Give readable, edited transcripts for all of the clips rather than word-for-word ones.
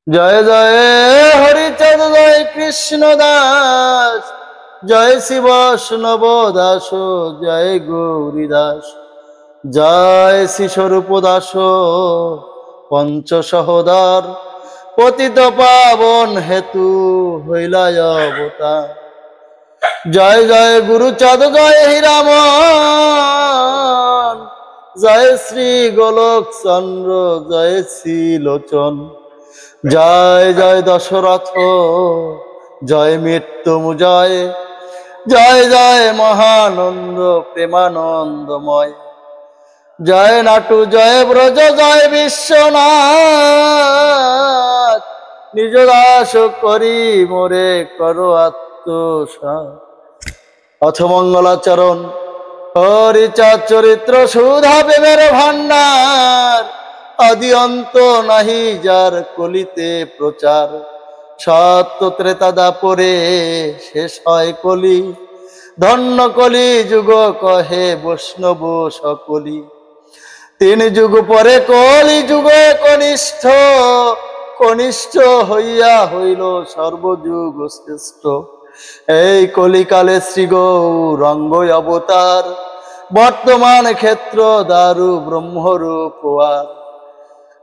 জয় জয় হরিচাঁদ, জয় কৃষ্ণ দাস, জয় শিব বৈষ্ণব দাস, জয় গৌরী দাস, জয় শ্রী স্বরূপ দাস, পঞ্চ সহোদর পতিত পাবন হেতু হইলায় অবতার। জয় জয় গুরুচাঁদ, জয় হীরামন, জয় শ্রী গোলক চন্দ্র, জয় শ্রী লোচন, জয় জয় দশরথ, জয় মৃত্যুঞ্জয়, জয় জয় মহানন্দ প্রেমানন্দময়, জয় নাটু, জয় ব্রজ, জয় বিশ্বনাথ, নিজ দাস করি মোরে করো আত্মসাৎ। অথ মঙ্গলাচরণ হরিচাঁদ চরিত্র, সুধা প্রেমের ভান্ডার, আদি অন্ত নাহি যার কলিতে প্রচার। সত্য ত্রেতা দাপরে শেষ হয় কলি, ধন্য কলি যুগ কহে বৈষ্ণব সকলি। তিন যুগ পরে কলি যুগে কনিষ্ঠ, কনিষ্ঠ হইয়া হইল সর্বযুগ শ্রেষ্ঠ। এই কলিকালে শ্রী গৌরাঙ্গ অবতার, বর্তমান ক্ষেত্র দারু ব্রহ্মরূপ।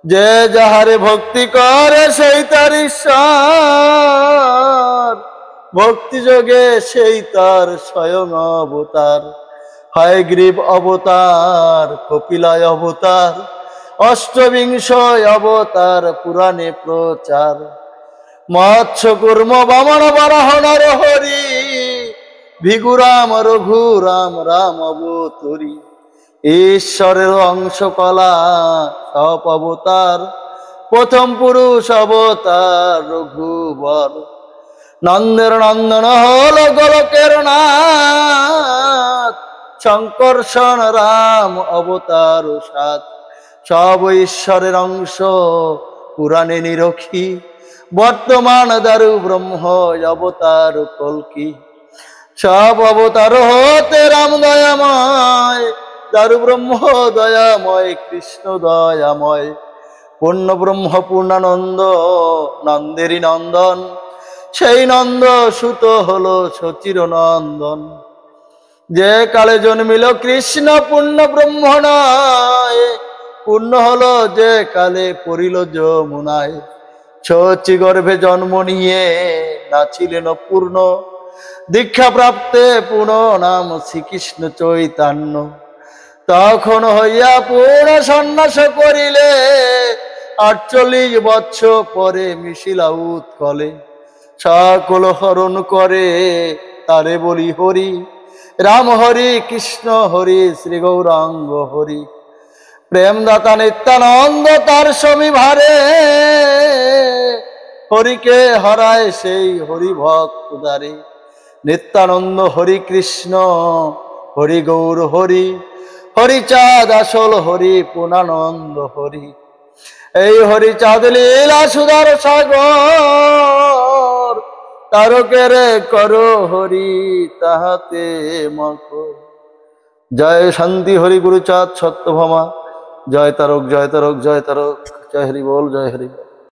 যে যাহারে ভক্তি করে সেই তার ঈশ্বর, ভক্তি যোগে সেই তার স্বয়ং অবতার। হয় গ্রীব অবতার, কপিলায় অবতার, অষ্টবিংশ অবতার পুরাণে প্রচার। মৎস্য কুর্ম বামন বরাহ নরহরি, ভিগুরাম রঘুরাম রাম অবতরী। ঈশ্বরের অংশ কলা সব অবতার, প্রথম পুরুষ অবতার রঘুবর। নন্দের নন্দন হল গোলকের নাথ, শঙ্কর্ষণ রাম অবতার সাত। সব ঈশ্বরের অংশ পুরাণে নিরখী, বর্তমান দারু ব্রহ্ম অবতার কল্কি। সব অবতার হতে রাম দয়াময়, দারু ব্রহ্ম দয়াময়, কৃষ্ণ দয়াময়। পূর্ণ ব্রহ্ম পূর্ণানন্দ, নন্দেরই নন্দন, সেই নন্দ সুত হলো সচির নন্দন। যে কালে জন্মিল কৃষ্ণ পূর্ণ ব্রহ্ম নয়, পূর্ণ হলো যে কালে পড়িল যমুনায়। সচি গর্ভে জন্ম নিয়ে নাছিলেন পূর্ণ, দীক্ষা প্রাপ্তে পূর্ণ নাম শ্রীকৃষ্ণ চৈতন্য। তখন হইয়া পূর্ণ সন্ন্যাস করিলে, 48 বৎসর পরে মিশিলা উৎকলে। সকল হরণ করে তারে বলি হরি, রাম হরি কৃষ্ণ হরি শ্রী গৌরাঙ্গ হরি। প্রেমদাতা নিত্যানন্দ তার স্বামী ভারে, হরিকে হরায় সেই হরি ভক্ত দ্বারে। নিত্যানন্দ হরি কৃষ্ণ, হরি গৌর হরি, হরিচাঁদ আসল হরি, পূর্ণানন্দ হরি। এই হরিচাঁদ লীলা সুধার সাগর, তারকের করো হরি তাহাতে মকর। জয় শান্তি হরি গুরুচাঁদ সত্যভামা, জয় তারক জয় তারক জয় তারক, জয় হরি বল জয় হরি বল।